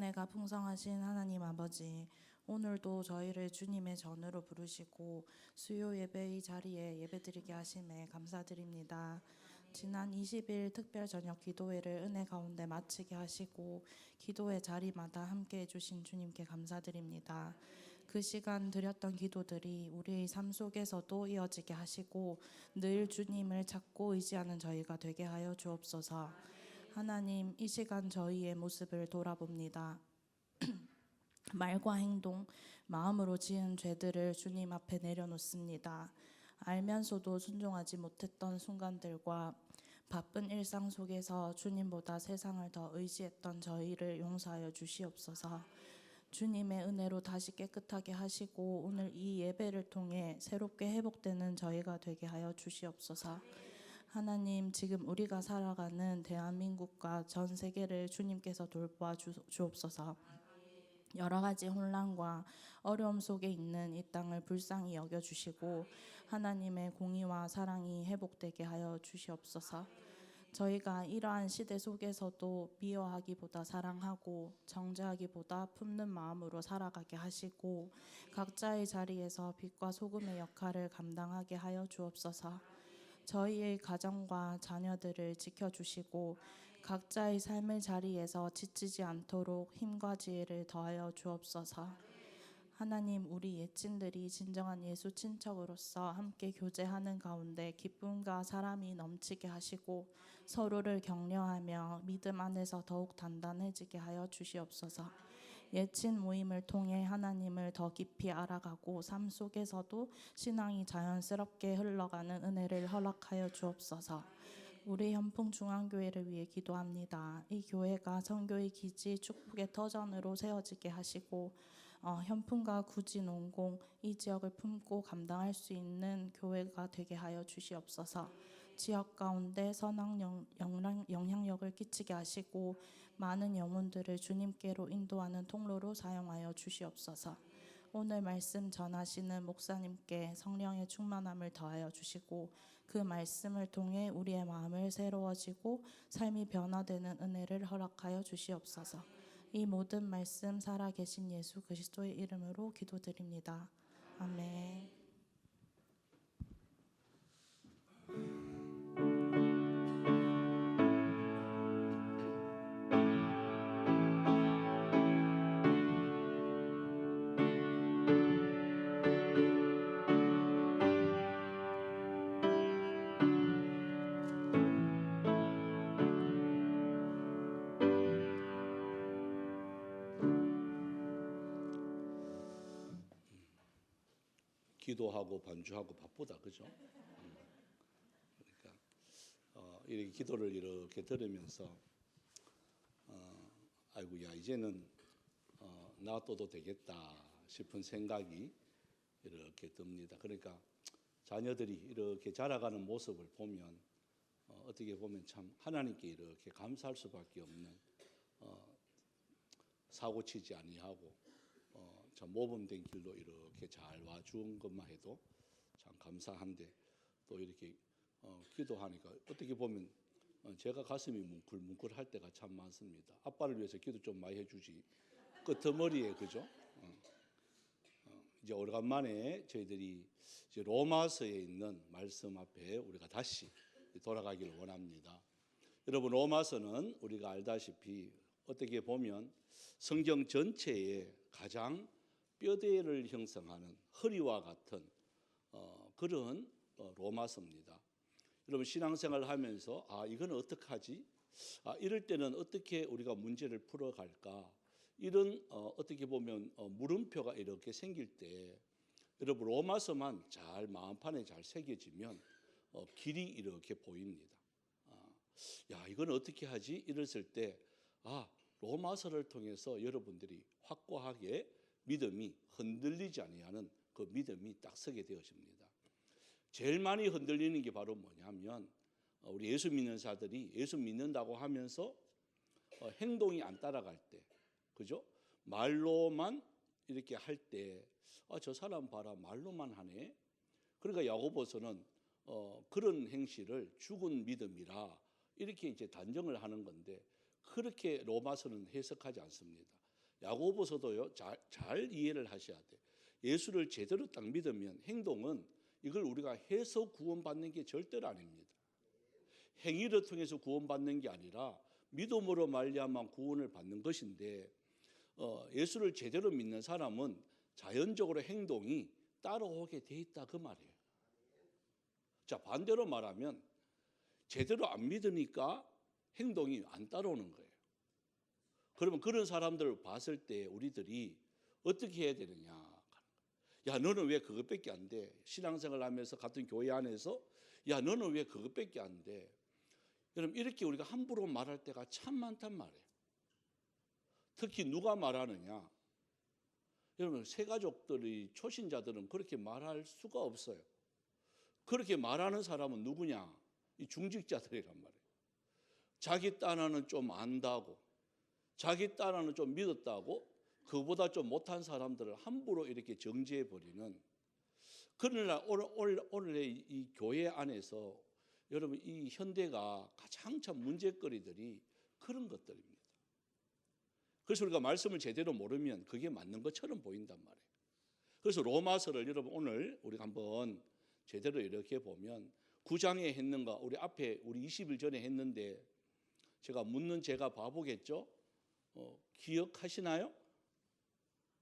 은혜가 풍성하신 하나님 아버지, 오늘도 저희를 주님의 전으로 부르시고 수요 예배 이 자리에 예배드리게 하심에 감사드립니다. 지난 20일 특별 저녁 기도회를 은혜 가운데 마치게 하시고 기도회 자리마다 함께 해주신 주님께 감사드립니다. 그 시간 드렸던 기도들이 우리의 삶 속에서도 이어지게 하시고 늘 주님을 찾고 의지하는 저희가 되게 하여 주옵소서. 하나님, 이 시간 저희의 모습을 돌아봅니다. 말과 행동, 마음으로 지은 죄들을 주님 앞에 내려놓습니다. 알면서도 순종하지 못했던 순간들과 바쁜 일상 속에서 주님보다 세상을 더 의지했던 저희를 용서하여 주시옵소서. 주님의 은혜로 다시 깨끗하게 하시고 오늘 이 예배를 통해 새롭게 회복되는 저희가 되게 하여 주시옵소서. 하나님, 지금 우리가 살아가는 대한민국과 전 세계를 주님께서 돌보아 주옵소서. 여러 가지 혼란과 어려움 속에 있는 이 땅을 불쌍히 여겨주시고 하나님의 공의와 사랑이 회복되게 하여 주시옵소서. 저희가 이러한 시대 속에서도 미워하기보다 사랑하고 정죄하기보다 품는 마음으로 살아가게 하시고 각자의 자리에서 빛과 소금의 역할을 감당하게 하여 주옵소서. 저희의 가정과 자녀들을 지켜주시고 각자의 삶의 자리에서 지치지 않도록 힘과 지혜를 더하여 주옵소서. 하나님, 우리 옛친들이 진정한 예수 친척으로서 함께 교제하는 가운데 기쁨과 사람이 넘치게 하시고 서로를 격려하며 믿음 안에서 더욱 단단해지게 하여 주시옵소서. 예친 모임을 통해 하나님을 더 깊이 알아가고 삶 속에서도 신앙이 자연스럽게 흘러가는 은혜를 허락하여 주옵소서. 우리 현풍중앙교회를 위해 기도합니다. 이 교회가 선교의 기지 축복의 터전으로 세워지게 하시고 현풍과 구지 농공 이 지역을 품고 감당할 수 있는 교회가 되게 하여 주시옵소서. 지역 가운데 선한 영향력을 끼치게 하시고 많은 영혼들을 주님께로 인도하는 통로로 사용하여 주시옵소서. 오늘 말씀 전하시는 목사님께 성령의 충만함을 더하여 주시고 그 말씀을 통해 우리의 마음을 새로워지고 삶이 변화되는 은혜를 허락하여 주시옵소서. 이 모든 말씀 살아계신 예수 그리스도의 이름으로 기도드립니다. 아멘. 기도하고 반주하고 바쁘다, 그죠? 그러니까 이렇게 기도를 이렇게 들으면서 아이고야 이제는 놔둬도 되겠다 싶은 생각이 이렇게 듭니다. 그러니까 자녀들이 이렇게 자라가는 모습을 보면 어떻게 보면 참 하나님께 이렇게 감사할 수밖에 없는 사고치지 아니하고 참 모범된 길로 이렇게 잘 와준 것만 해도 참 감사한데 또 이렇게 기도하니까 어떻게 보면 제가 가슴이 뭉클뭉클할 때가 참 많습니다. 아빠를 위해서 기도 좀 많이 해주지 끄트머리에 그죠? 이제 오래간만에 저희들이 이제 로마서에 있는 말씀 앞에 우리가 다시 돌아가기를 원합니다. 여러분, 로마서는 우리가 알다시피 어떻게 보면 성경 전체에 가장 뼈대를 형성하는 허리와 같은 그런 로마서입니다. 여러분, 신앙생활을 하면서 이건 어떡하지? 이럴 때는 어떻게 우리가 문제를 풀어갈까? 이런 어떻게 보면 물음표가 이렇게 생길 때 여러분 로마서만 잘 마음판에 잘 새겨지면 길이 이렇게 보입니다. 야, 이건 어떻게 하지? 이랬을 때 로마서를 통해서 여러분들이 확고하게 믿음이 흔들리지 아니하는 그 믿음이 딱 서게 되어집니다. 제일 많이 흔들리는 게 바로 뭐냐면 우리 예수 믿는 자들이 예수 믿는다고 하면서 행동이 안 따라갈 때, 그죠? 말로만 이렇게 할 때, 저 사람 봐라 말로만 하네. 그러니까 야고보서는 그런 행실을 죽은 믿음이라 이렇게 이제 단정을 하는 건데 그렇게 로마서는 해석하지 않습니다. 야고보서도요, 잘 이해를 하셔야 돼. 예수를 제대로 딱 믿으면 행동은 이걸 우리가 해서 구원받는 게 절대로 아닙니다. 행위를 통해서 구원받는 게 아니라 믿음으로 말미암아 구원을 받는 것인데, 예수를 제대로 믿는 사람은 자연적으로 행동이 따라오게 돼 있다 그 말이에요. 자, 반대로 말하면 제대로 안 믿으니까 행동이 안 따라오는 거예요. 그러면 그런 사람들을 봤을 때 우리들이 어떻게 해야 되느냐? 야, 너는 왜 그것밖에 안 돼? 신앙생활 하면서 같은 교회 안에서 야, 너는 왜 그것밖에 안 돼? 여러분, 이렇게 우리가 함부로 말할 때가 참 많단 말이에요. 특히 누가 말하느냐? 여러분, 새가족들이 초신자들은 그렇게 말할 수가 없어요. 그렇게 말하는 사람은 누구냐? 이 중직자들이란 말이에요. 자기 딴에는 좀 안다고, 자기 딴에는 좀 믿었다고, 그보다 좀 못한 사람들을 함부로 이렇게 정죄해 버리는. 그러나 오늘의 이 교회 안에서 여러분, 이 현대가 가장 참 문제거리들이 그런 것들입니다. 그래서 우리가 말씀을 제대로 모르면 그게 맞는 것처럼 보인단 말이에요. 그래서 로마서를 여러분 오늘 우리가 한번 제대로 이렇게 보면 9장에 했는가, 우리 앞에 우리 20일 전에 했는데 제가 묻는 제가 바보겠죠? 기억하시나요?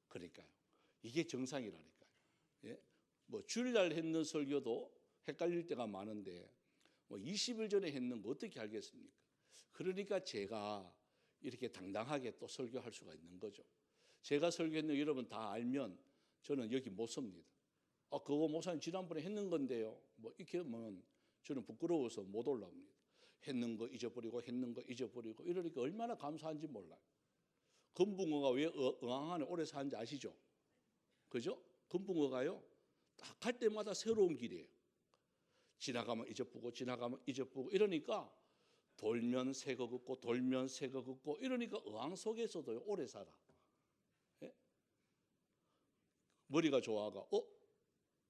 그러니까요. 이게 정상이라니까요. 예? 뭐 주일날 했는 설교도 헷갈릴 때가 많은데 뭐 20일 전에 했는 거 어떻게 알겠습니까? 그러니까 제가 이렇게 당당하게 또 설교할 수가 있는 거죠. 제가 설교했는 거 여러분 다 알면 저는 여기 못 섭니다. 그거 목사님 지난번에 했는 건데요. 뭐 이렇게 하면 저는 부끄러워서 못 올라옵니다. 했는 거 잊어버리고 했는 거 잊어버리고 이러니까 얼마나 감사한지 몰라요. 금붕어가 왜 어항 안에 오래 사는지 아시죠? 그죠? 금붕어가요, 딱 갈 때마다 새로운 길이에요. 지나가면 잊어보고 지나가면 잊어보고 이러니까 돌면 새거 긋고 돌면 새거 긋고 이러니까 어항 속에서도 오래 살아. 예? 머리가 좋아가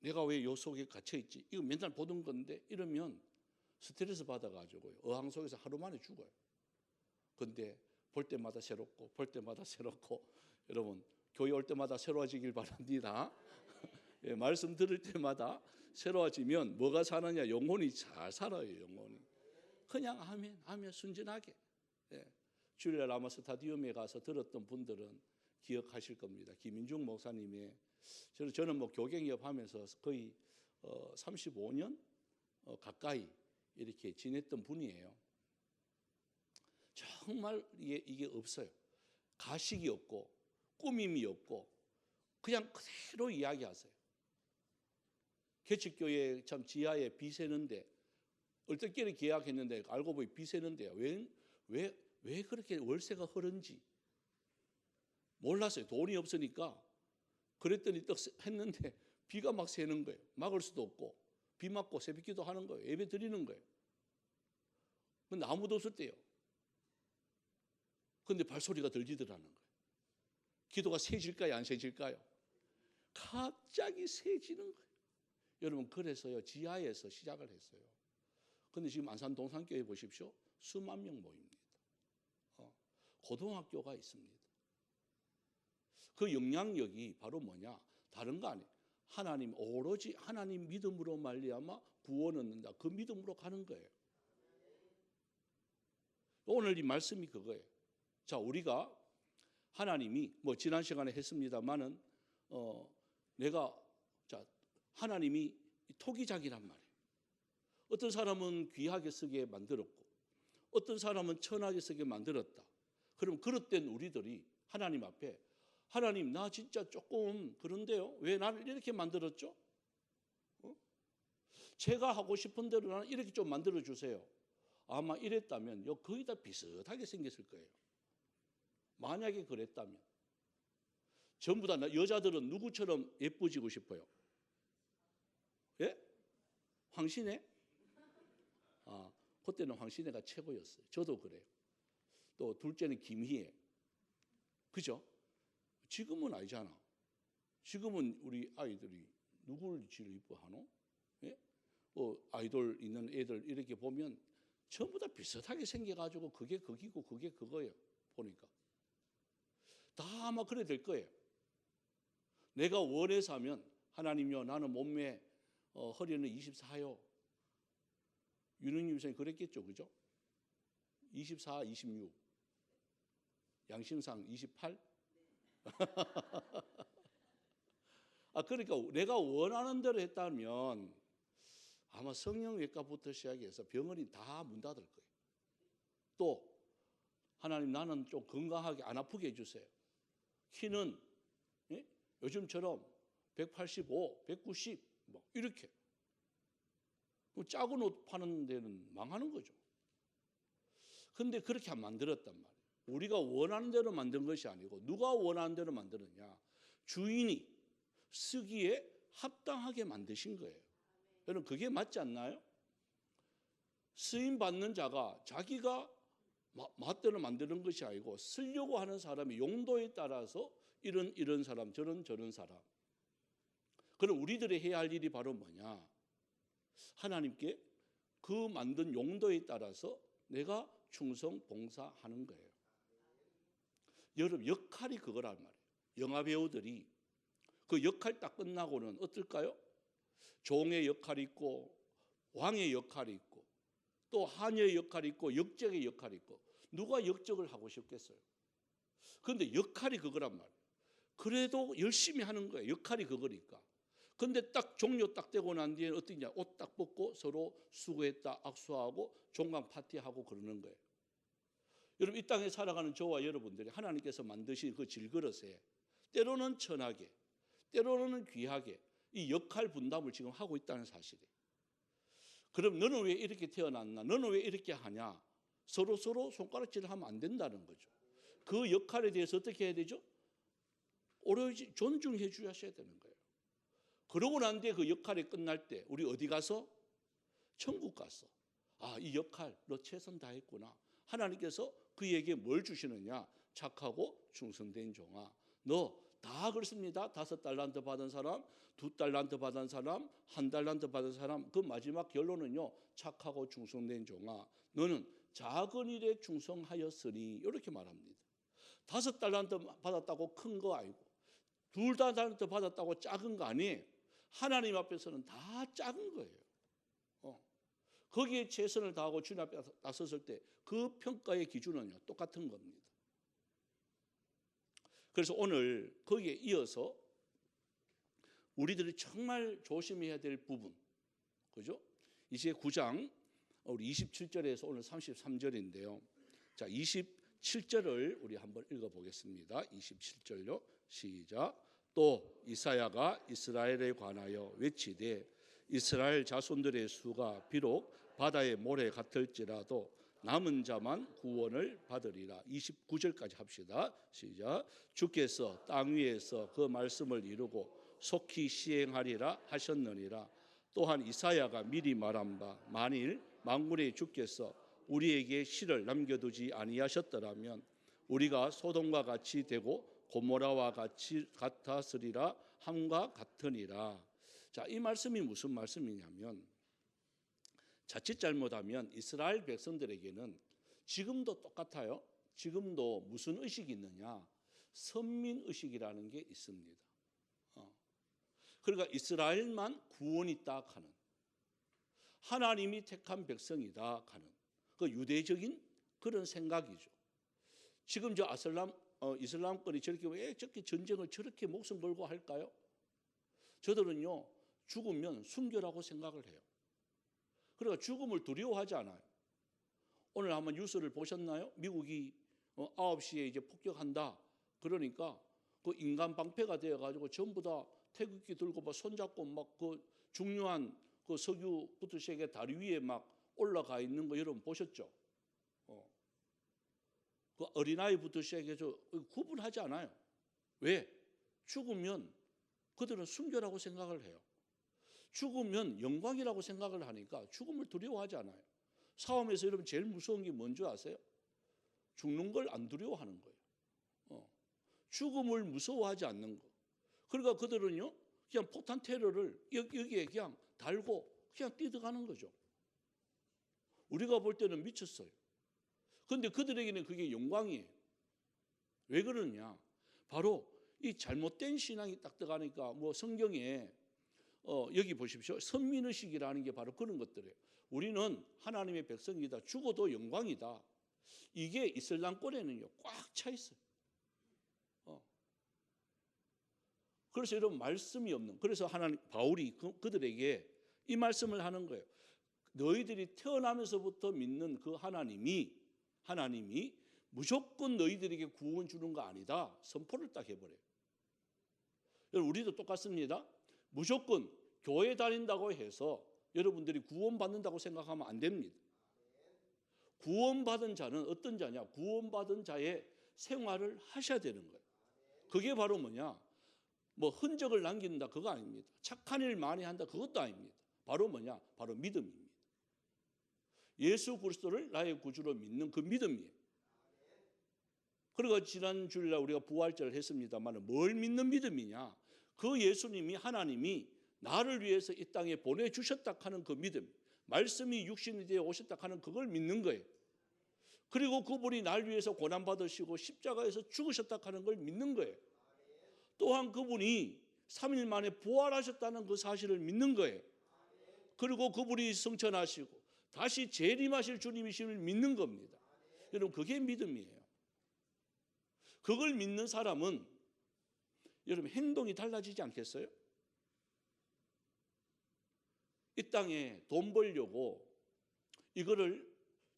내가 왜 요 속에 갇혀 있지? 이거 맨날 보던 건데 이러면 스트레스 받아가지고요, 어항 속에서 하루 만에 죽어요. 근데 볼 때마다 새롭고 볼 때마다 새롭고 여러분 교회 올 때마다 새로워지길 바랍니다. 예, 말씀 들을 때마다 새로워지면 뭐가 사느냐? 영혼이 잘 살아요. 영혼이 그냥 하면 순진하게. 예. 주일날 아마 스타디움에 가서 들었던 분들은 기억하실 겁니다. 김인중 목사님의, 저는 뭐 교갱협 하면서 거의 35년 가까이 이렇게 지냈던 분이에요. 정말 이게 없어요. 가식이 없고 꾸밈이 없고 그냥 그대로 이야기하세요. 개척교회 참 지하에 비 새는데 얼떨결에 계약했는데 알고 보니 비 새는데요. 왜 그렇게 월세가 흐른지 몰랐어요. 돈이 없으니까. 그랬더니 딱 했는데 비가 막 새는 거예요. 막을 수도 없고 비 맞고 새벽기도 하는 거예요. 예배 드리는 거예요. 근데 아무도 없을 때요. 근데 발소리가 들리더라는 거예요. 기도가 세질까요? 안 세질까요? 갑자기 세지는 거예요. 여러분, 그래서요, 지하에서 시작을 했어요. 근데 지금 안산 동산교회 보십시오. 수만 명 모입니다. 고등학교가 있습니다. 그 영향력이 바로 뭐냐? 다른 거 아니에요. 하나님, 오로지 하나님 믿음으로 말미암아 구원 얻는다. 그 믿음으로 가는 거예요. 오늘 이 말씀이 그거예요. 자, 우리가 하나님이 뭐 지난 시간에 했습니다만은 하나님이 토기장이란 말이에요. 어떤 사람은 귀하게 쓰게 만들었고 어떤 사람은 천하게 쓰게 만들었다. 그럼 그릇된 우리들이 하나님 앞에 하나님, 나 진짜 조금 그런데요. 왜 나를 이렇게 만들었죠? 제가 하고 싶은 대로 나는 이렇게 좀 만들어 주세요. 아마 이랬다면 거의 다 비슷하게 생겼을 거예요. 만약에 그랬다면 전부 다 여자들은 누구처럼 예뻐지고 싶어요? 예? 황신혜? 그때는 황신혜가 최고였어요. 저도 그래요. 또 둘째는 김희애. 그죠? 지금은 아니잖아. 지금은 우리 아이들이 누굴 제일 이뻐하노? 예? 아이돌 있는 애들 이렇게 보면 전부 다 비슷하게 생겨가지고 그게 극이고 그게 그거예요. 보니까. 다 아마 그래 될 거예요. 내가 원해서 하면 하나님요 나는 몸매 허리는 24요. 윤흥님 선생님 그랬겠죠, 그죠? 24, 26. 양심상 28. 그러니까 내가 원하는 대로 했다면 아마 성형외과부터 시작해서 병원이 다 문 닫을 거예요. 또 하나님 나는 좀 건강하게 안 아프게 해주세요. 키는 요즘처럼 185, 190 뭐 이렇게. 작은 옷 파는 데는 망하는 거죠. 근데 그렇게 안 만들었단 말이에요. 우리가 원하는 대로 만든 것이 아니고 누가 원하는 대로 만드느냐. 주인이 쓰기에 합당하게 만드신 거예요. 여러분 그게 맞지 않나요? 쓰임 받는 자가 자기가 맛대로 만드는 것이 아니고 쓰려고 하는 사람의 용도에 따라서 이런 사람 저런 사람. 그럼 우리들이 해야 할 일이 바로 뭐냐? 하나님께 그 만든 용도에 따라서 내가 충성 봉사하는 거예요. 여러분 역할이 그거란 말이에요. 영화 배우들이 그 역할 딱 끝나고는 어떨까요? 종의 역할이 있고 왕의 역할이 있고 또 하녀의 역할이 있고 역적의 역할이 있고 누가 역적을 하고 싶겠어요? 그런데 역할이 그거란 말이에요. 그래도 열심히 하는 거예요. 역할이 그거니까. 근데 딱 종료 딱 되고 난 뒤에 어떠냐? 옷 딱 벗고 서로 수고했다 악수하고 종강 파티하고 그러는 거예요. 여러분 이 땅에 살아가는 저와 여러분들이 하나님께서 만드신 그 질그릇에 때로는 천하게 때로는 귀하게 이 역할 분담을 지금 하고 있다는 사실이에요. 그럼 너는 왜 이렇게 태어났나? 너는 왜 이렇게 하냐? 서로 손가락질을 하면 안 된다는 거죠. 그 역할에 대해서 어떻게 해야 되죠? 오로지 존중해 주셔야 되는 거예요. 그러고 난 뒤에 그 역할이 끝날 때 우리 어디 가서? 천국 가서 이 역할 너 최선 다했구나. 하나님께서 그에게 뭘 주시느냐? 착하고 충성된 종아. 너 다 그렇습니다. 5달란트 받은 사람, 2달란트 받은 사람, 1달란트 받은 사람 그 마지막 결론은요. 착하고 충성된 종아. 너는 작은 일에 충성하였으니 이렇게 말합니다. 5달란트 받았다고 큰 거 아니고 2달란트 받았다고 작은 거 아니에요. 하나님 앞에서는 다 작은 거예요. 거기에 최선을 다하고 주님 앞에 나섰을 때 그 평가의 기준은요 똑같은 겁니다. 그래서 오늘 거기에 이어서 우리들이 정말 조심해야 될 부분, 그죠? 이제 9장 우리 27절에서 오늘 33절인데요. 자, 27절을 우리 한번 읽어보겠습니다. 27절요. 시작. 또 이사야가 이스라엘에 관하여 외치되 이스라엘 자손들의 수가 비록 바다의 모래 같을지라도 남은 자만 구원을 받으리라. 29절까지 합시다. 시작. 주께서 땅 위에서 그 말씀을 이루고 속히 시행하리라 하셨느니라. 또한 이사야가 미리 말한 바 만일 만군의 주께서 우리에게 실을 남겨두지 아니하셨더라면 우리가 소돔과 같이 되고 고모라와 같이 같았으리라 함과 같으니라. 자, 이 말씀이 무슨 말씀이냐면 자칫 잘못하면 이스라엘 백성들에게는 지금도 똑같아요. 지금도 무슨 의식이 있느냐? 선민의식이라는 게 있습니다. 그러니까 이스라엘만 구원이 딱 하는, 하나님이 택한 백성이다 하는 그 유대적인 그런 생각이죠. 지금 저 이슬람권이 저렇게 왜 저렇게 전쟁을 저렇게 목숨 걸고 할까요? 저들은요 죽으면 순교라고 생각을 해요. 그러니까 죽음을 두려워하지 않아요. 오늘 한번 뉴스를 보셨나요? 미국이 9시에 이제 폭격한다. 그러니까 그 인간 방패가 되어가지고 전부 다 태극기 들고 막 손잡고 막 그 중요한 그 석유부터 시작해 다리 위에 막 올라가 있는 거 여러분 보셨죠? 그 어린아이부터 시작해서 구분하지 않아요. 왜? 죽으면 그들은 순교라고 생각을 해요. 죽으면 영광이라고 생각을 하니까 죽음을 두려워하지 않아요. 싸움에서 여러분 제일 무서운 게 뭔지 아세요? 죽는 걸 안 두려워하는 거예요. 죽음을 무서워하지 않는 거. 그러니까 그들은요 그냥 포탄 테러를 여기에 그냥 달고 그냥 뛰어가는 거죠. 우리가 볼 때는 미쳤어요. 그런데 그들에게는 그게 영광이에요. 왜 그러냐? 바로 이 잘못된 신앙이 딱 들어가니까 뭐 성경에 여기 보십시오. 선민의식이라는 게 바로 그런 것들이에요. 우리는 하나님의 백성이다. 죽어도 영광이다. 이게 이슬람권에는요 꽉 차 있어요. 그래서 여러분 말씀이 없는, 그래서 하나님 바울이 그들에게 이 말씀을 하는 거예요. 너희들이 태어나면서부터 믿는 그 하나님이 무조건 너희들에게 구원 주는 거 아니다. 선포를 딱 해버려요. 여러분 우리도 똑같습니다. 무조건 교회 다닌다고 해서 여러분들이 구원받는다고 생각하면 안 됩니다. 구원받은 자는 어떤 자냐? 구원받은 자의 생활을 하셔야 되는 거예요. 그게 바로 뭐냐? 뭐 흔적을 남긴다 그거 아닙니다. 착한 일 많이 한다 그것도 아닙니다. 바로 뭐냐? 바로 믿음입니다. 예수 그리스도를 나의 구주로 믿는 그 믿음이에요. 그리고 지난 주일날 우리가 부활절을 했습니다만 뭘 믿는 믿음이냐? 그 예수님이 하나님이 나를 위해서 이 땅에 보내주셨다 하는 그 믿음, 말씀이 육신이 되어 오셨다 하는 그걸 믿는 거예요. 그리고 그분이 날 위해서 고난받으시고 십자가에서 죽으셨다 하는 걸 믿는 거예요. 또한 그분이 3일 만에 부활하셨다는 그 사실을 믿는 거예요. 그리고 그분이 승천하시고 다시 재림하실 주님이심을 믿는 겁니다. 여러분 그게 믿음이에요. 그걸 믿는 사람은 여러분 행동이 달라지지 않겠어요? 이 땅에 돈 벌려고 이거를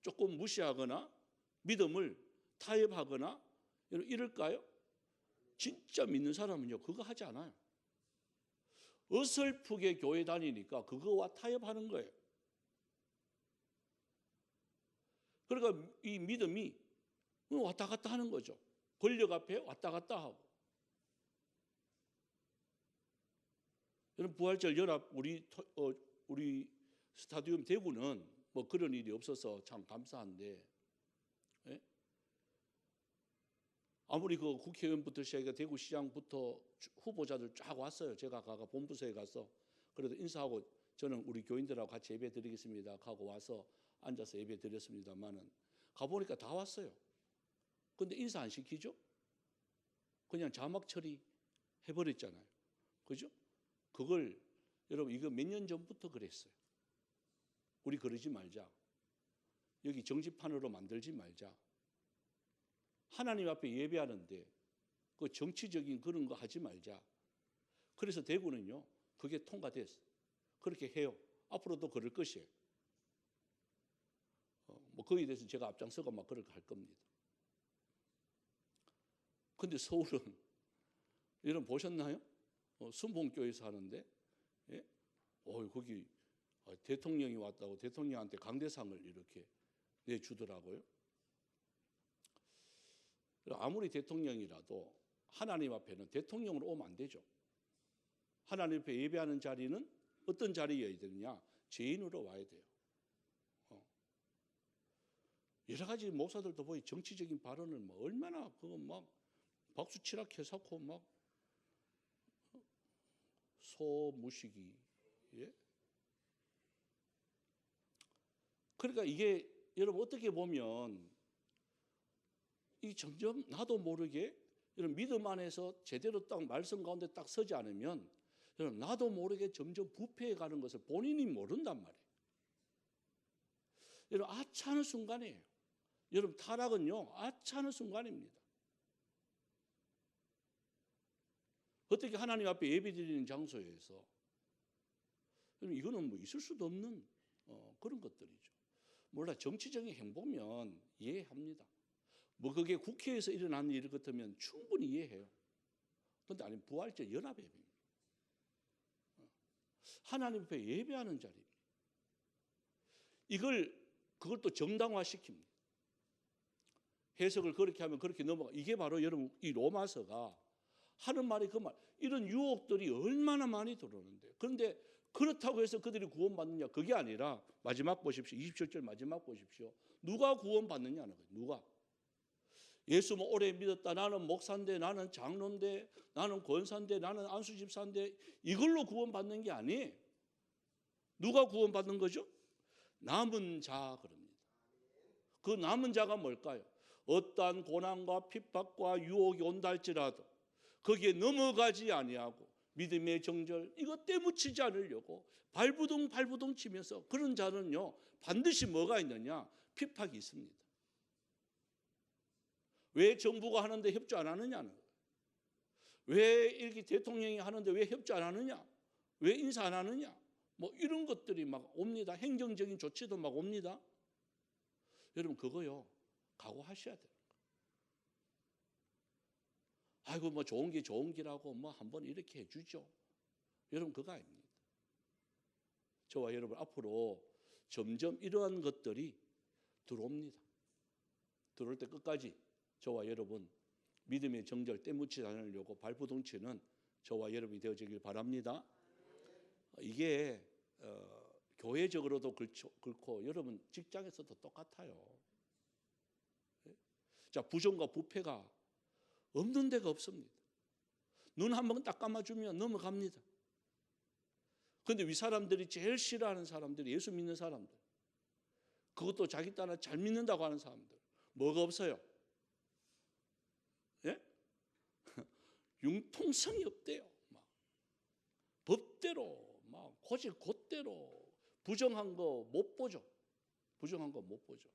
조금 무시하거나 믿음을 타협하거나 이럴까요? 진짜 믿는 사람은요 그거 하지 않아요. 어설프게 교회 다니니까 그거와 타협하는 거예요. 그러니까 이 믿음이 왔다 갔다 하는 거죠. 권력 앞에 왔다 갔다 하고. 여러분 부활절 연합 우리 스타디움 대구는 뭐 그런 일이 없어서 참 감사한데, 예? 아무리 그 국회의원부터 시작해서 대구시장부터 후보자들 쫙 왔어요. 제가 본부서에 가서 그래도 인사하고 저는 우리 교인들하고 같이 예배 드리겠습니다 하고 와서 앉아서 예배 드렸습니다만은 가보니까 다 왔어요. 근데 인사 안 시키죠? 그냥 자막 처리해버렸잖아요. 그죠? 그걸 여러분 이거 몇 년 전부터 그랬어요. 우리 그러지 말자. 여기 정치판으로 만들지 말자. 하나님 앞에 예배하는데 그 정치적인 그런 거 하지 말자. 그래서 대구는요 그게 통과됐어요. 그렇게 해요. 앞으로도 그럴 것이에요. 뭐 거기에 대해서 제가 앞장서가 막 그렇게 할 겁니다. 근데 서울은 여러분 보셨나요? 순봉교에서 하는데, 예? 거기 대통령이 왔다고 대통령한테 강대상을 이렇게 내주더라고요. 아무리 대통령이라도 하나님 앞에는 대통령으로 오면 안 되죠. 하나님 앞에 예배하는 자리는 어떤 자리여야 되느냐? 죄인으로 와야 돼요. 여러 가지 목사들도 보니 정치적인 발언을 뭐 얼마나 그거 막 박수 치락 해놓고 막 소무시기. 예? 그러니까 이게 여러분 어떻게 보면 이 점점 나도 모르게 이런 믿음 안에서 제대로 딱 말씀 가운데 딱 서지 않으면 여러분 나도 모르게 점점 부패해 가는 것을 본인이 모른단 말이에요. 여러분 아차하는 순간이에요. 여러분 타락은요 아차하는 순간입니다. 어떻게 하나님 앞에 예배드리는 장소에서 이거는 뭐 있을 수도 없는 그런 것들이죠. 몰라 정치적인 행보면 이해합니다. 뭐 그게 국회에서 일어난 일 같으면 충분히 이해해요. 그런데 아니 부활절 연합 예배입니다. 하나님 앞에 예배하는 자리입니다. 그걸 또 정당화시킵니다. 해석을 그렇게 하면 그렇게 넘어가. 이게 바로 여러분 이 로마서가 하는 말이 그 말. 이런 유혹들이 얼마나 많이 들어오는데. 그런데 그렇다고 해서 그들이 구원받느냐? 그게 아니라 마지막 보십시오. 27절 마지막 보십시오. 누가 구원받느냐는 거예요. 누가? 예수 뭐 오래 믿었다. 나는 목사인데, 나는 장로인데, 나는 권사인데, 나는 안수집사인데 이걸로 구원받는 게 아니에요. 누가 구원받는 거죠? 남은 자 그럽니다. 그 남은 자가 뭘까요? 어떠한 고난과 핍박과 유혹이 온다 할지라도 거기에 넘어가지 아니하고 믿음의 정절 이것 떼묻히지 않으려고 발부둥 치면서 그런 자는요 반드시 뭐가 있느냐? 핍박이 있습니다. 왜 정부가 하는데 협조 안 하느냐는 거예요. 왜 이렇게 대통령이 하는데 왜 협조 안 하느냐? 왜 인사 안 하느냐? 뭐 이런 것들이 막 옵니다. 행정적인 조치도 막 옵니다. 여러분 그거요 각오하셔야 돼요. 아이고 뭐 좋은 기라고 뭐 한번 이렇게 해주죠. 여러분 그거 아닙니다. 저와 여러분 앞으로 점점 이러한 것들이 들어옵니다. 들어올 때 끝까지 저와 여러분 믿음의 정절 떼묻히지 않으려고 발부둥치는 저와 여러분이 되어지길 바랍니다. 이게 교회적으로도 그렇고 여러분 직장에서도 똑같아요. 자, 부정과 부패가 없는 데가 없습니다. 눈 한 번 딱 감아주면 넘어갑니다. 그런데 위 사람들이 제일 싫어하는 사람들이 예수 믿는 사람들, 그것도 자기 따라 잘 믿는다고 하는 사람들, 뭐가 없어요? 예? 융통성이 없대요. 막 법대로, 막 고질 곧대로 부정한 거 못 보죠. 부정한 거 못 보죠.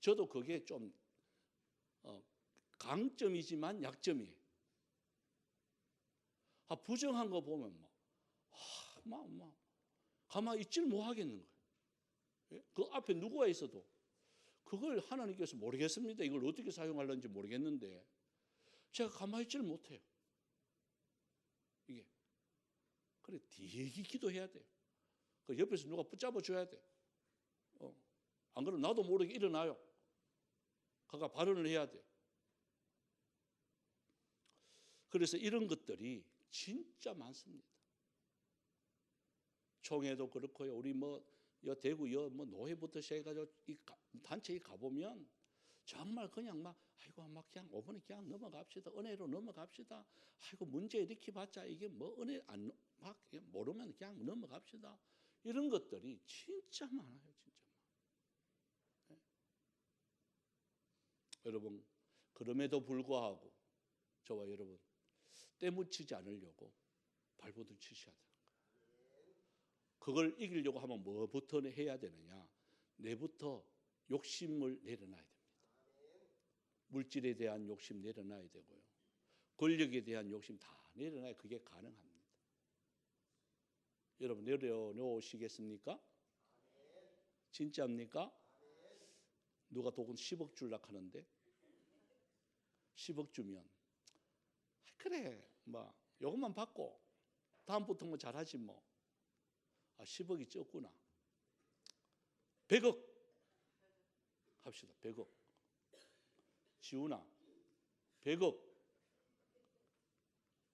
저도 그게 좀 강점이지만 약점이에요. 부정한 거 보면 막 가만히 있질 못 하겠는 거예요. 예? 그 앞에 누구가 있어도 그걸 하나님께서 모르겠습니다. 이걸 어떻게 사용하려는지 모르겠는데 제가 가만히 있질 못해요. 이게 그래 되게 기도해야 돼요. 그 옆에서 누가 붙잡아 줘야 돼. 안 그러면 나도 모르게 일어나요. 가가 발언을 해야 돼. 그래서 이런 것들이 진짜 많습니다. 총회도 그렇고요. 우리 대구 노회부터 시작해가지고 이 단체에 가보면 정말 그냥 아이고 그냥 5분에 그냥 넘어갑시다. 은혜로 넘어갑시다. 아이고 문제 일으켜봤자 이게 은혜 모르면 그냥 넘어갑시다. 이런 것들이 진짜 많아요. 진짜 많아요. 네. 여러분 그럼에도 불구하고 저와 여러분 떼묻히지 않으려고 발버둥 치셔야 돼요. 그걸 이기려고 하면 뭐부터 해야 되느냐? 내부터 욕심을 내려놔야 됩니다. 물질에 대한 욕심 내려놔야 되고요. 권력에 대한 욕심 다 내려놔야 그게 가능합니다. 여러분 내려놓으시겠습니까? 진짜입니까? 누가 도금 10억 줄락 하는데 10억 주면 그래 요것만 받고 다음부터 잘하지 10억이 적구나. 100억 합시다. 100억. 지훈아 100억.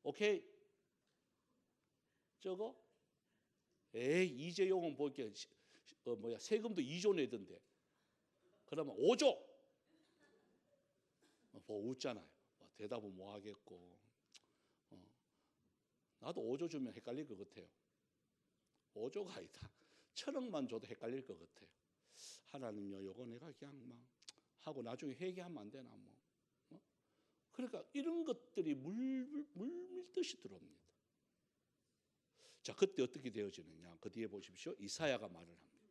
오케이? 적어? 이재용은 볼게 세금도 2조 내던데. 그러면 5조. 웃잖아요. 대답은 뭐 하겠고. 나도 5조 주면 헷갈릴 것 같아요. 5조가 아니다. 1,000억만 줘도 헷갈릴 것 같아요. 하나님요, 요거 내가 그냥 하고 나중에 회개하면 안 되나 그러니까 이런 것들이 물밀듯이 들어옵니다. 자, 그때 어떻게 되어지느냐? 그 뒤에 보십시오. 이사야가 말을 합니다.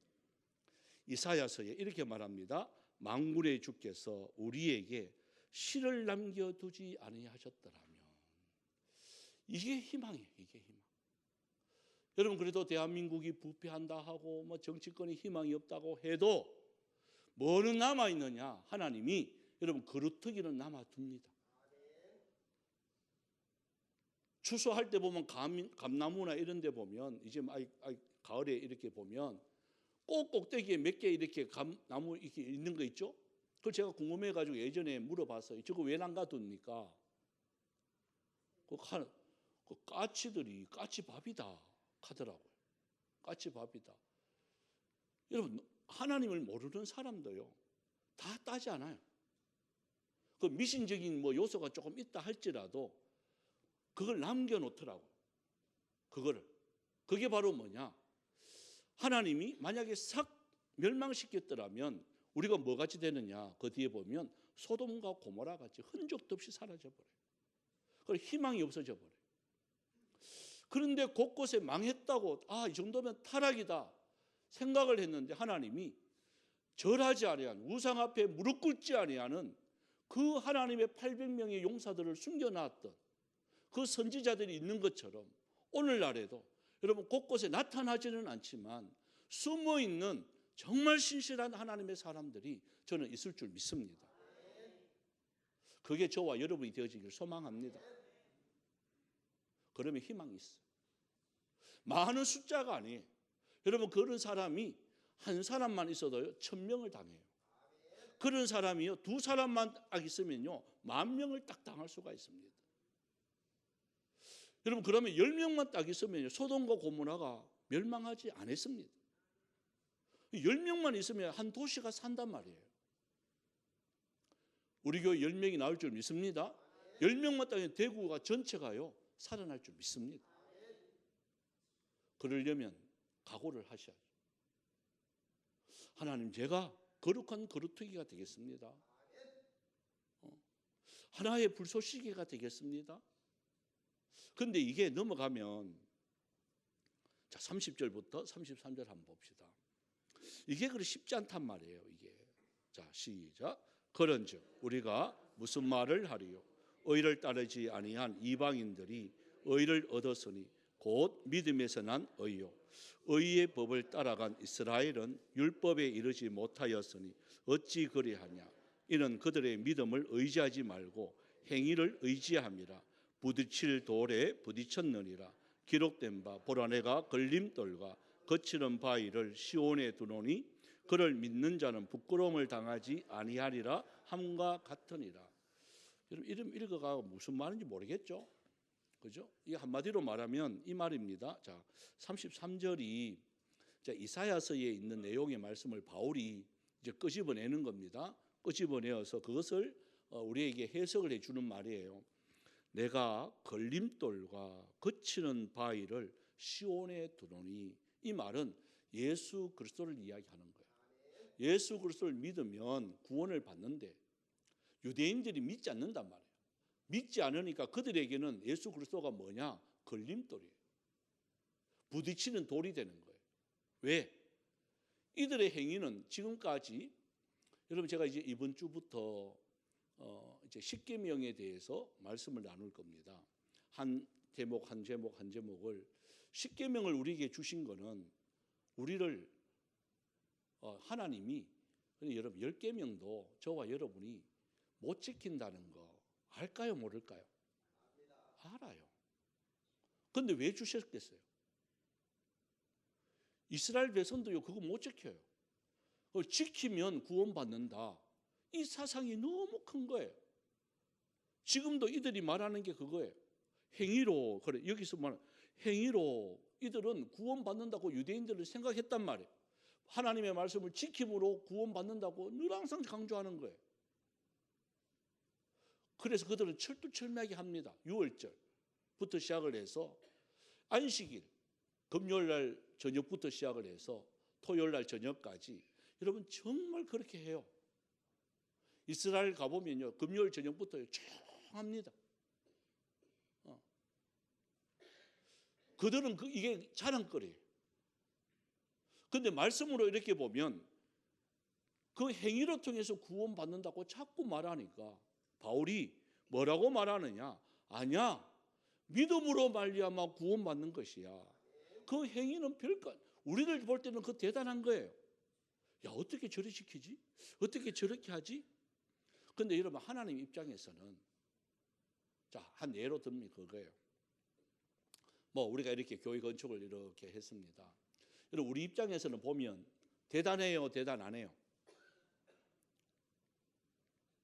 이사야서에 이렇게 말합니다. 만군의 주께서 우리에게 실을 남겨두지 아니하셨더라면. 이게 희망이에요. 이게 희망. 여러분 그래도 대한민국이 부패한다 하고 정치권이 희망이 없다고 해도 뭐는 남아있느냐? 하나님이 여러분 그루터기는 남아둡니다. 추수할 때 보면 감나무나 이런 데 보면 이제 가을에 이렇게 보면 꼭 꼭대기에 몇 개 이렇게 감나무 이렇게 있는 거 있죠? 그걸 제가 궁금해가지고 예전에 물어봤어요. 저거 왜 남가둡니까? 그 까치들이 까치밥이다 하더라고요. 까치밥이다. 여러분 하나님을 모르는 사람도요 다 따지 않아요. 그 미신적인 요소가 조금 있다 할지라도 그걸 남겨놓더라고요. 그게 바로 뭐냐? 하나님이 만약에 싹 멸망시켰더라면 우리가 뭐같이 되느냐? 그 뒤에 보면 소돔과 고모라 같이 흔적도 없이 사라져버려요. 그리고 희망이 없어져 버려요. 그런데 곳곳에 망했다고 이 정도면 타락이다 생각을 했는데 하나님이 절하지 아니한 우상 앞에 무릎 꿇지 아니하는 그 하나님의 800명의 용사들을 숨겨놨던 그 선지자들이 있는 것처럼 오늘날에도 여러분 곳곳에 나타나지는 않지만 숨어있는 정말 신실한 하나님의 사람들이 저는 있을 줄 믿습니다. 그게 저와 여러분이 되어지길 소망합니다. 그러면 희망이 있어요. 많은 숫자가 아니에요. 여러분 그런 사람이 한 사람만 있어도요 1000명을 당해요. 그런 사람이요 2사람만 딱 있으면요 10,000명을 딱 당할 수가 있습니다. 여러분 그러면 10명만 딱 있으면요 소돔과 고모라가 멸망하지 않았습니다. 10명만 있으면 한 도시가 산단 말이에요. 우리 교회 10명이 나올 줄 믿습니다. 10명만 딱 있으면 대구가 전체가요 살아날 줄 믿습니다. 그러려면 각오를 하셔야죠. 하나님 제가 거룩한 거루투기가 되겠습니다. 하나의 불쏘시개가 되겠습니다. 그런데 이게 넘어가면 자 30절부터 33절 한번 봅시다. 이게 그리 쉽지 않단 말이에요. 이게 자 시작. 그런즉 우리가 무슨 말을 하리요? 의를 따르지 아니한 이방인들이 의를 얻었으니 곧 믿음에서 난 의요. 의의 법을 따라간 이스라엘은 율법에 이르지 못하였으니 어찌 그리하냐? 이는 그들의 믿음을 의지하지 말고 행위를 의지함이라. 부딪힐 돌에 부딪혔느니라. 기록된 바 보라 내가 걸림돌과 거칠은 바위를 시온에 두노니 그를 믿는 자는 부끄러움을 당하지 아니하리라 함과 같으니라. 여러분 이름 읽어가 무슨 말인지 모르겠죠? 그죠? 이 한마디로 말하면 이 말입니다. 자, 33절이 이사야서에 있는 내용의 말씀을 바울이 이제 끄집어내는 겁니다. 끄집어내어서 그것을 우리에게 해석을 해주는 말이에요. 내가 걸림돌과 거치는 바위를 시온에 두노니 이 말은 예수 그리스도를 이야기하는 거예요. 예수 그리스도를 믿으면 구원을 받는데 유대인들이 믿지 않는단 말이에요. 믿지 않으니까 그들에게는 예수 그리스도가 뭐냐? 걸림돌이에요. 부딪히는 돌이 되는 거예요. 왜? 이들의 행위는 지금까지 여러분 제가 이제 이번 주부터 이제 십계명에 대해서 말씀을 나눌 겁니다. 한 제목을 십계명을 우리에게 주신 거는 우리를 하나님이 여러분 10계명도 저와 여러분이 못 지킨다는 거 알까요? 모를까요? 알아요. 그런데 왜 주셨겠어요? 이스라엘 백성도요 그거 못 지켜요. 그걸 지키면 구원받는다. 이 사상이 너무 큰 거예요. 지금도 이들이 말하는 게 그거예요. 행위로 그래 여기서 말하는 행위로 이들은 구원받는다고 유대인들을 생각했단 말이에요. 하나님의 말씀을 지킴으로 구원받는다고 늘 항상 강조하는 거예요. 그래서 그들은 철두철미하게 합니다. 6월절부터 시작을 해서 안식일, 금요일날 저녁부터 시작을 해서 토요일날 저녁까지 여러분 정말 그렇게 해요. 이스라엘 가보면요 금요일 저녁부터 조용합니다. 그들은 이게 자랑거리예요. 그런데 말씀으로 이렇게 보면 그 행위로 통해서 구원받는다고 자꾸 말하니까 바울이 뭐라고 말하느냐? 아니야. 믿음으로 말미암아 구원받는 것이야. 그 행위는 별거 우리를 볼 때는 그 대단한 거예요. 야 어떻게 저리 지키지? 어떻게 저렇게 하지? 그런데 여러분 하나님 입장에서는 자 한 예로 들면 그거예요. 뭐 우리가 이렇게 교회 건축을 이렇게 했습니다. 여러분 우리 입장에서는 보면 대단해요, 대단 안 해요?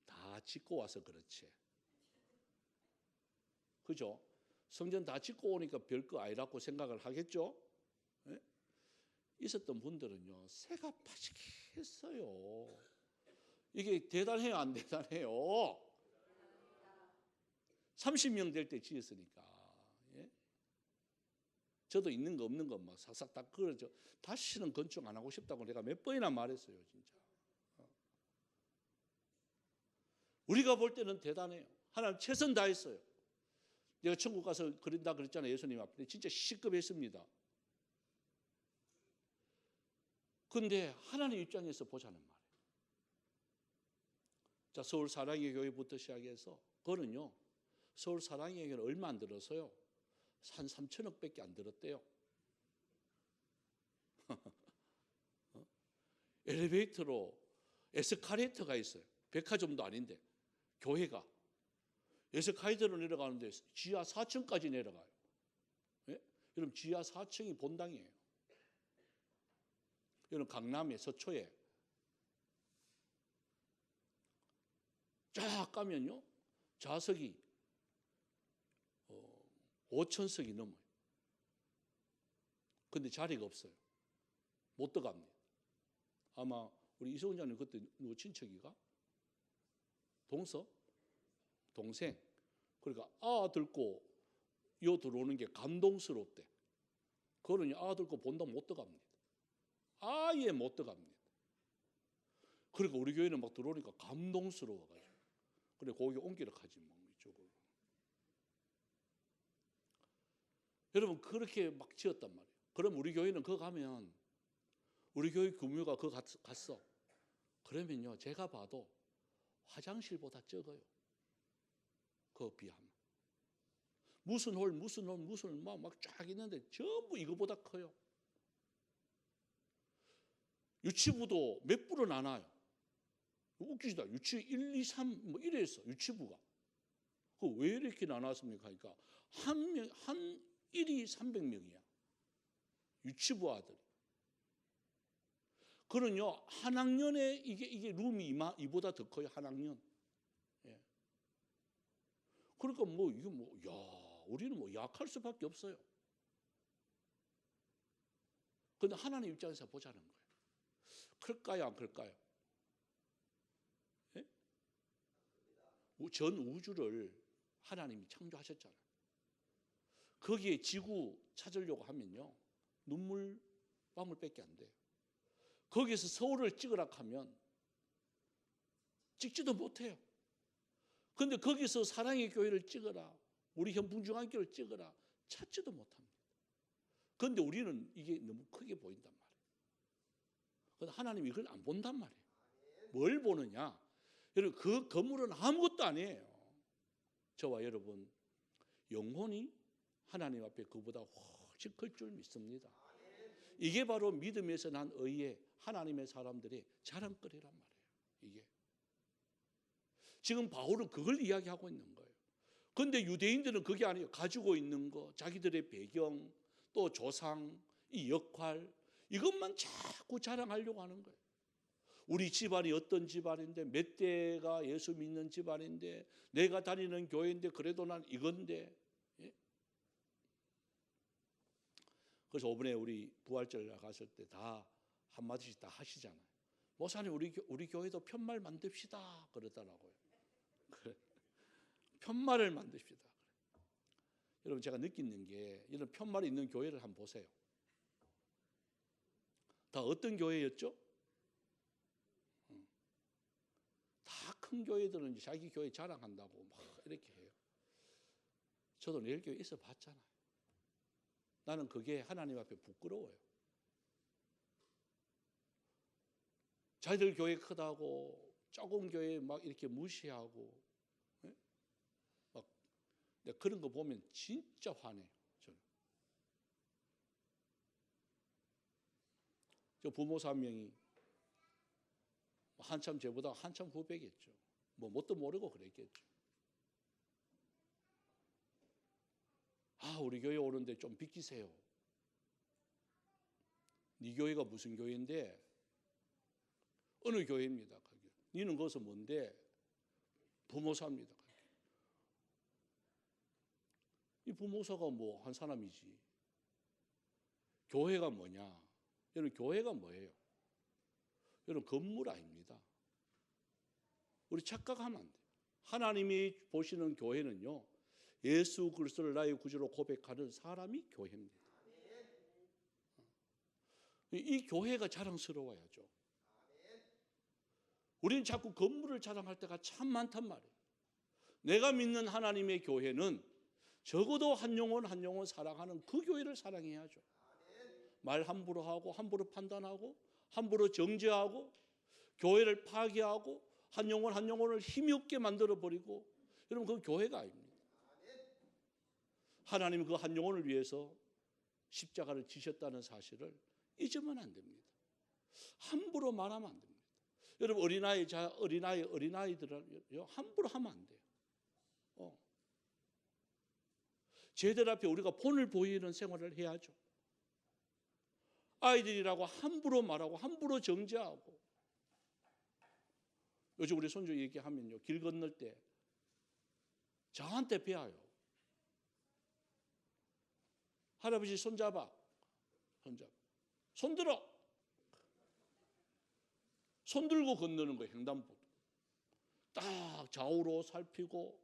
다 짓고 와서 그렇지. 그죠? 성전 다 짓고 오니까 별거 아니라고 생각을 하겠죠? 네? 있었던 분들은요 새가 파지겠어요. 이게 대단해요, 안 대단해요? 30명 될 때 지었으니까. 예? 저도 있는 거 없는 거 막 싹싹 다 그러죠. 다시는 건축 안 하고 싶다고 내가 몇 번이나 말했어요, 진짜. 우리가 볼 때는 대단해요. 하나님 최선 다했어요. 내가 천국 가서 그런다 그랬잖아요. 예수님 앞에. 진짜 시급했습니다. 근데 하나님 입장에서 보자는 말이에요. 자, 서울 사랑의 교회부터 시작해서 그거는요. 서울 사랑의 교회는 얼마 안 들었어요. 한 3천억밖에 안 들었대요. 엘리베이터로 에스카레이터가 있어요. 백화점도 아닌데 교회가 에스카레이터로 내려가는데 지하 4층까지 내려가요. 예? 여러분 지하 4층이 본당이에요. 여러분 강남의 서초에 쫙 가면요 좌석이 5,000석이 넘어요. 근데 자리가 없어요. 못 들어갑니다. 아마 우리 이성훈 장님 그때 누구 친척이가? 동생. 그러니까 들고 요 들어오는 게 감동스럽대. 그거는 들고 본다고 못 들어갑니다. 아예 못 들어갑니다. 그러니까 우리 교회는 막 들어오니까 감동스러워가지고 그래 거기 옮기러 가지 뭐 이쪽으로. 여러분 그렇게 막 지었단 말이에요. 그럼 우리 교회는 그거 가면 우리 교회 규모가 그거 갔어. 그러면요 제가 봐도 화장실보다 적어요. 그거 비하면. 무슨 홀 막 쫙 있는데 전부 이거보다 커요. 유치부도 몇 부로 나눠요. 웃기지도 유치 1, 2, 3 뭐 이랬어. 유치부가. 그 왜 이렇게 나눴습니까? 그러니까 한 1이 300명이야. 유치부 아들이. 그는요 한 학년에 이게 룸이 이보다 더 커요. 한 학년. 예. 그러니까 우리는 뭐 약할 수밖에 없어요. 근데 하나님 입장에서 보자는 거예요. 클까요, 안 클까요? 예? 전 우주를 하나님이 창조하셨잖아요. 거기에 지구 찾으려고 하면요 눈물방울밖에 안 돼요. 거기에서 서울을 찍으라 하면 찍지도 못해요. 그런데 거기서 사랑의 교회를 찍어라, 우리 현풍중앙교회를 찍어라, 찾지도 못합니다. 그런데 우리는 이게 너무 크게 보인단 말이에요. 그런데 하나님이 이걸 안 본단 말이에요. 뭘 보느냐? 여러분 그 건물은 아무것도 아니에요. 저와 여러분 영혼이 하나님 앞에 그보다 훨씬 클 줄 믿습니다. 이게 바로 믿음에서 난 의의 하나님의 사람들의 자랑거리란 말이에요. 이게 지금 바울은 그걸 이야기하고 있는 거예요. 그런데 유대인들은 그게 아니에요. 가지고 있는 거, 자기들의 배경, 또 조상, 이 역할, 이것만 자꾸 자랑하려고 하는 거예요. 우리 집안이 어떤 집안인데, 몇 대가 예수 믿는 집안인데, 내가 다니는 교회인데 그래도 난 이건데. 예? 그래서 이번에 우리 부활절 나갔을 때 다 한마디씩 다 하시잖아요. 목사님 우리 교회도 편말 만듭시다 그러더라고요. 그래. 편말을 만듭시다. 여러분 제가 느끼는 게 이런 편말이 있는 교회를 한번 보세요. 다 어떤 교회였죠? 다 큰 교회들은 이제 자기 교회 자랑한다고 막 이렇게 해요. 저도 내일 교회 있어 봤잖아요. 나는 그게 하나님 앞에 부끄러워요. 자기들 교회 크다고 조금 교회 막 이렇게 무시하고, 예? 막 그런 거 보면 진짜 화내요. 저는. 저 부모사 한 명이 한참 저보다 한참 후배겠죠. 뭐 뭣도 모르고 그랬겠죠. 우리 교회 오는데 좀 비키세요. 네 교회가 무슨 교회인데? 어느 교회입니다. 니는 거기서 뭔데? 부모사입니다. 이 부모사가 뭐 한 사람이지. 교회가 뭐냐? 여러분 교회가 뭐예요? 여러분 건물 아닙니다. 우리 착각하면 안 돼요. 하나님이 보시는 교회는요, 예수 그리스도를 나의 구주로 고백하는 사람이 교회입니다. 이 교회가 자랑스러워야죠. 우리는 자꾸 건물을 자랑할 때가 참 많단 말이에요. 내가 믿는 하나님의 교회는 적어도 한 영혼 한 영혼 사랑하는 그 교회를 사랑해야죠. 말 함부로 하고 함부로 판단하고 함부로 정죄하고 교회를 파괴하고 한 영혼 한 영혼을 힘이 없게 만들어버리고, 여러분 그 교회가 아닙니다. 하나님은 그 한 영혼을 위해서 십자가를 지셨다는 사실을 잊으면 안 됩니다. 함부로 말하면 안 됩니다. 여러분 어린아이들을 함부로 하면 안 돼요. 쟤들 앞에 우리가 본을 보이는 생활을 해야죠. 아이들이라고 함부로 말하고 함부로 정죄하고, 요즘 우리 손주 얘기하면요, 길 건널 때 저한테 배워요. 할아버지 손잡아, 손들어, 손 들고 건너는 거예요. 횡단보도 딱 좌우로 살피고.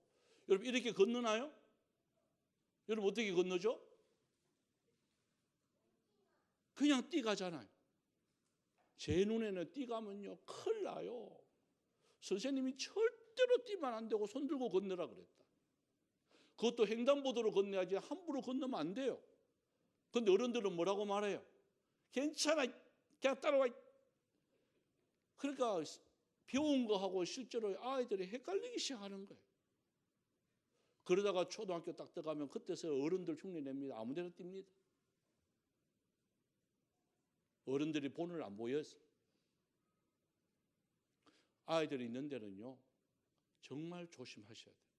여러분 이렇게 건너나요? 여러분 어떻게 건너죠? 그냥 뛰가잖아요. 제 눈에는 뛰가면요 큰일 나요. 선생님이 절대로 뛰면 안 되고 손 들고 건너라 그랬다. 그것도 횡단보도로 건너야지 함부로 건너면 안 돼요. 근데 어른들은 뭐라고 말해요? 괜찮아, 그냥 따라와. 그러니까 배운 거하고 실제로 아이들이 헷갈리기 시작하는 거예요. 그러다가 초등학교 딱 들어가면 그때서 어른들 흉내 냅니다. 아무 데나 띱니다. 어른들이 본을 안 보여서. 아이들이 있는 데는요 정말 조심하셔야 돼요.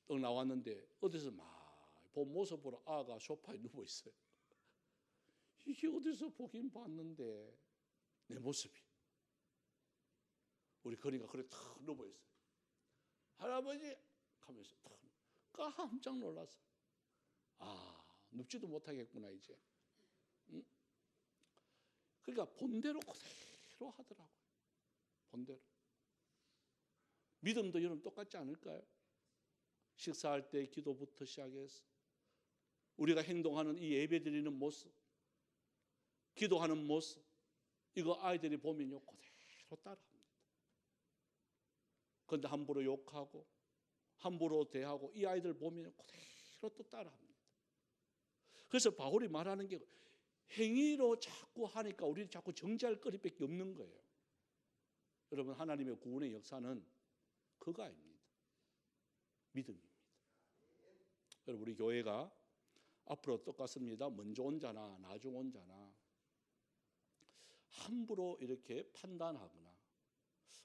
떡 나왔는데 어디서 막 본 모습 보러 아가 소파에 누워 있어요. 이게 어디서 보긴 봤는데 내 모습이. 우리 거리가 그래 탁 누워 있어요. 할아버지 하면서 탁 깜짝 놀랐어. 아, 눕지도 못하겠구나 이제. 응? 그러니까 본대로 그대로 하더라고요. 본대로. 믿음도 여러분 똑같지 않을까요? 식사할 때 기도부터 시작해서 우리가 행동하는 이 예배드리는 모습, 기도하는 모습, 이거 아이들이 보면요 그대로 따라합니다. 그런데 함부로 욕하고 함부로 대하고 이 아이들 보면 그대로 또 따라합니다. 그래서 바울이 말하는 게 행위로 자꾸 하니까 우리는 자꾸 정죄할 거리밖에 없는 거예요. 여러분 하나님의 구원의 역사는 그거 아닙니다. 믿음입니다. 여러분 우리 교회가 앞으로 똑같습니다. 먼저 온 자나 나중 온 자나 함부로 이렇게 판단하거나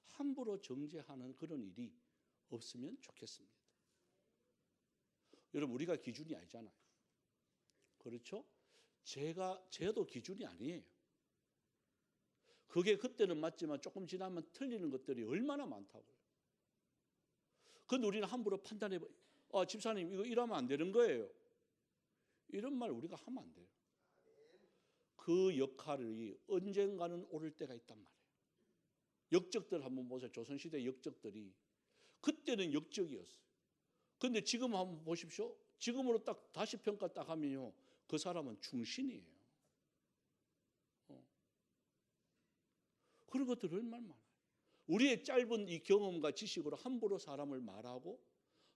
함부로 정죄하는 그런 일이 없으면 좋겠습니다. 여러분 우리가 기준이 아니잖아요. 그렇죠? 제도 기준이 아니에요. 그게 그때는 맞지만 조금 지나면 틀리는 것들이 얼마나 많다고요. 그런데 우리는 함부로 판단해, 집사님 이거 이러면 안 되는 거예요. 이런 말 우리가 하면 안 돼요. 그 역할이 언젠가는 오를 때가 있단 말이에요. 역적들 한번 보세요. 조선시대 역적들이 그때는 역적이었어요. 그런데 지금 한번 보십시오. 지금으로 딱 다시 평가 딱 하면요 그 사람은 충신이에요. 그런 것들 얼마나 많아요. 우리의 짧은 이 경험과 지식으로 함부로 사람을 말하고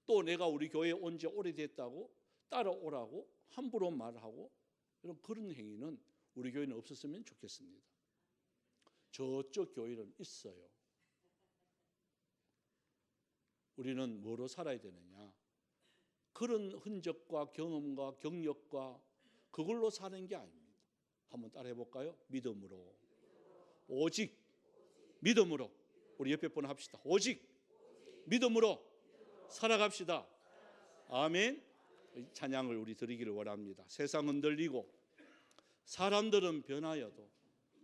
또 내가 우리 교회에 온 지 오래됐다고 따라오라고 함부로 말하고 이런 그런 행위는 우리 교회는 없었으면 좋겠습니다. 저쪽 교회는 있어요. 우리는 뭐로 살아야 되느냐? 그런 흔적과 경험과 경력과 그걸로 사는 게 아닙니다. 한번 따라해 볼까요? 믿음으로. 오직 믿음으로. 우리 옆에 분 합시다. 오직 믿음으로 살아갑시다. 아멘. 찬양을 우리 드리기를 원합니다. 세상 흔들리고 사람들은 변하여도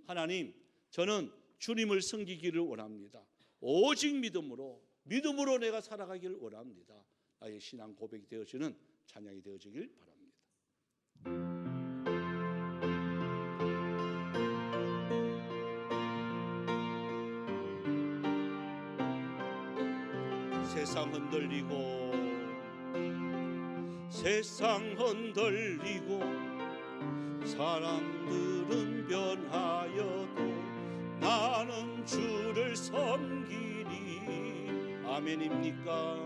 하나님 저는 주님을 섬기기를 원합니다. 오직 믿음으로 내가 살아가기를 원합니다. 나의 신앙 고백이 되어지는 찬양이 되어지길 바랍니다. 세상 흔들리고 사람들은 변하여도 나는 주를 섬기리. 아멘입니까?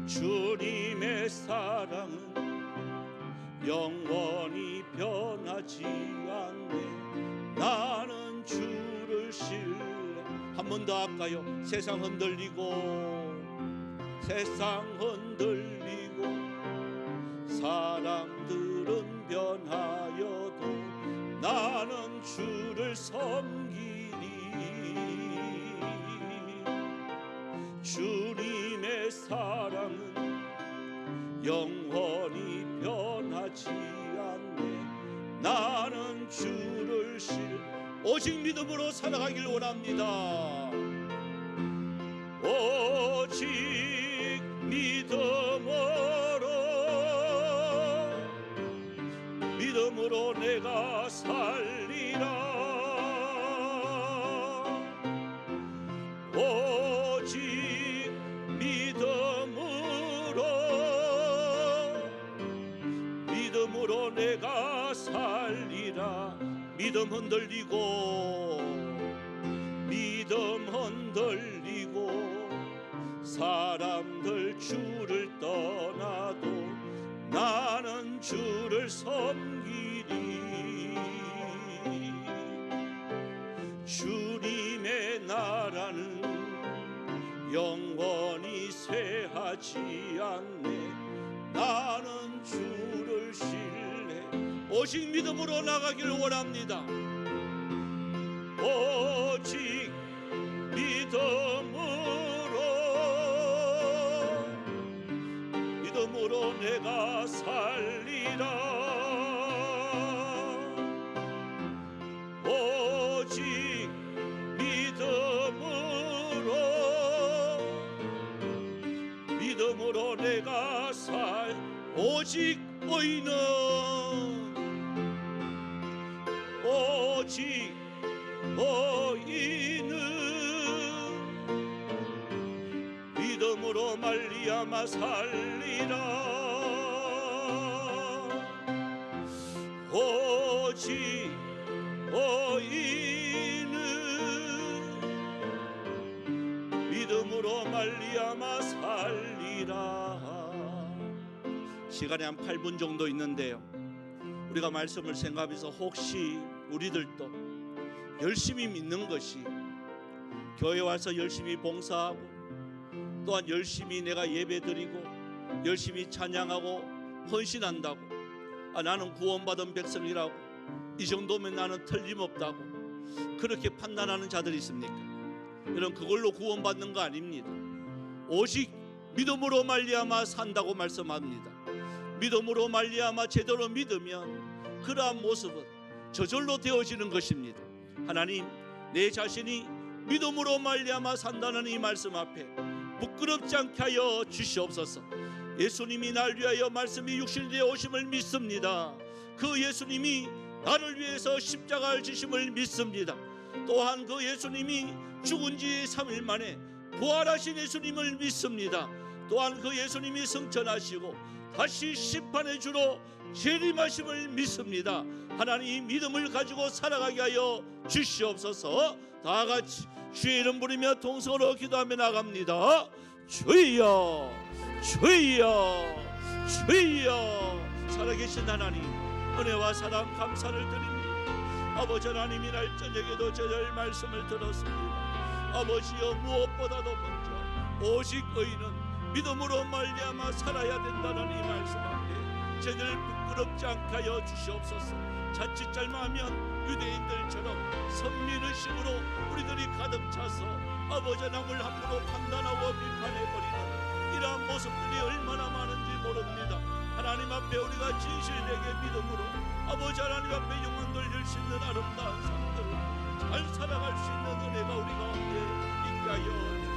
주님의 사랑은 영원히 변하지 않네. 나는 주를 신뢰. 한 번 더 할까요? 세상 흔들리고 세상 흔들리고 사람들은 변하여도 나는 주를 섬기리. 주님의 사랑은 영원히 변하지 않네. 나는 주를 오직 믿음으로 살아가길 원합니다. 오직 믿음으로 내가 살리라. 오직 믿음으로 내가 살리라. 믿음 흔들리고 사람들 주를 떠나도 나는 주를 섬기리. 주님의 나라는 영원히 쇠하지 않네. 나는 주를 신뢰. 오직 믿음으로 나가길 원합니다. 오직 믿음으로 내가 살리라. 오직 믿음으로 내가 오직 의인은 믿음으로 말미암아 살리라. 오직 의인은 믿음으로 말미암아 살리라. 시간이 한 8분 정도 있는데요, 우리가 말씀을 생각하면서 혹시 우리들도 열심히 믿는 것이 교회 와서 열심히 봉사하고 또한 열심히 내가 예배드리고 열심히 찬양하고 헌신한다고 나는 구원받은 백성이라고 이 정도면 나는 틀림없다고 그렇게 판단하는 자들이 있습니까? 여러분, 그걸로 구원받는 거 아닙니다. 오직 믿음으로 말미암아 산다고 말씀합니다. 믿음으로 말미암아 제대로 믿으면 그러한 모습은 저절로 되어지는 것입니다. 하나님, 내 자신이 믿음으로 말미암아 산다는 이 말씀 앞에 부끄럽지 않게 하여 주시옵소서. 예수님이 날 위하여 말씀이 육신이 되어 오심을 믿습니다. 그 예수님이 나를 위해서 십자가를 지심을 믿습니다. 또한 그 예수님이 죽은 지 3일 만에 부활하신 예수님을 믿습니다. 또한 그 예수님이 승천하시고 다시 심판의 주로 재림하심을 믿습니다. 하나님, 이 믿음을 가지고 살아가게 하여 주시옵소서. 다 같이 주의 이름 부르며 통성으로 기도하며 나갑니다. 주여, 주여, 주여. 살아계신 하나님, 은혜와 사랑 감사를 드립니다. 아버지 하나님, 이날 저녁에도 저절 말씀을 들었습니다. 아버지여, 무엇보다도 먼저 오직 의인은 믿음으로 말미암아 살아야 된다는 이 말씀 앞에 저희들 부끄럽지 않게 하여 주시옵소서. 자칫 잘못하면 유대인들처럼 선민의식으로 우리들이 가득 차서 아버지 남을 함부로 판단하고 비판해버리는 이러한 모습들이 얼마나 많은지 모릅니다. 하나님 앞에 우리가 진실되게 믿음으로 아버지 하나님 앞에 영광 돌릴 수 있는 아름다운 삶들을 잘 살아갈 수 있는 은혜가 우리 가운데 있게 하여 주시옵소서.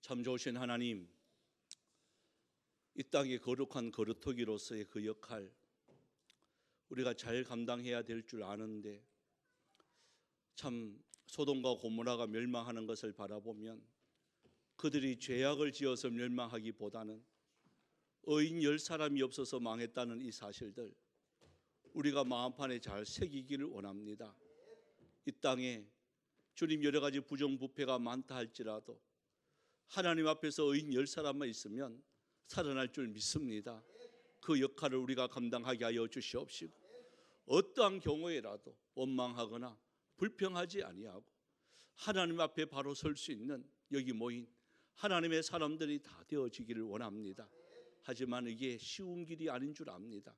참 좋으신 하나님, 이 땅의 거룩한 거루터기로서의 그 역할 우리가 잘 감당해야 될 줄 아는데, 참 소돔과 고모라가 멸망하는 것을 바라보면 그들이 죄악을 지어서 멸망하기보다는 의인 10사람이 없어서 망했다는 이 사실들 우리가 마음판에 잘 새기기를 원합니다. 이 땅에 주님 여러 가지 부정부패가 많다 할지라도 하나님 앞에서 의인 10사람만 있으면 살아날 줄 믿습니다. 그 역할을 우리가 감당하게 하여 주시옵시고, 어떠한 경우에라도 원망하거나 불평하지 아니하고 하나님 앞에 바로 설 수 있는 여기 모인 하나님의 사람들이 다 되어지기를 원합니다. 하지만 이게 쉬운 길이 아닌 줄 압니다.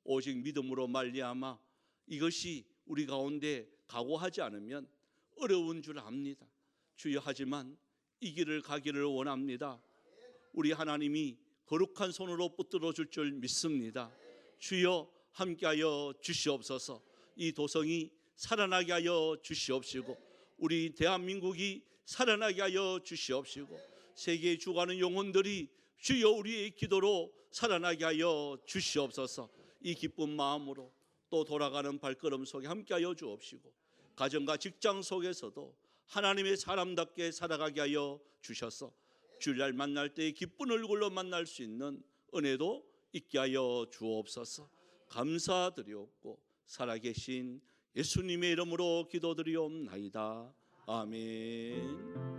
오직 믿음으로 말미암아 이것이 우리 가운데 각오하지 않으면 어려운 줄 압니다. 주여, 하지만 이 길을 가기를 원합니다. 우리 하나님이 거룩한 손으로 붙들어 줄 줄 믿습니다. 주여, 함께하여 주시옵소서. 이 도성이 살아나게 하여 주시옵시고, 우리 대한민국이 살아나게 하여 주시옵시고, 세계에 죽어가는 영혼들이 주여 우리의 기도로 살아나게 하여 주시옵소서. 이 기쁜 마음으로 또 돌아가는 발걸음 속에 함께하여 주옵시고, 가정과 직장 속에서도 하나님의 사람답게 살아가게 하여 주셔서 주일날 만날 때 기쁜 얼굴로 만날 수 있는 은혜도 있게 하여 주옵소서. 감사드리옵고 살아계신 예수님의 이름으로 기도드리옵나이다. 아멘.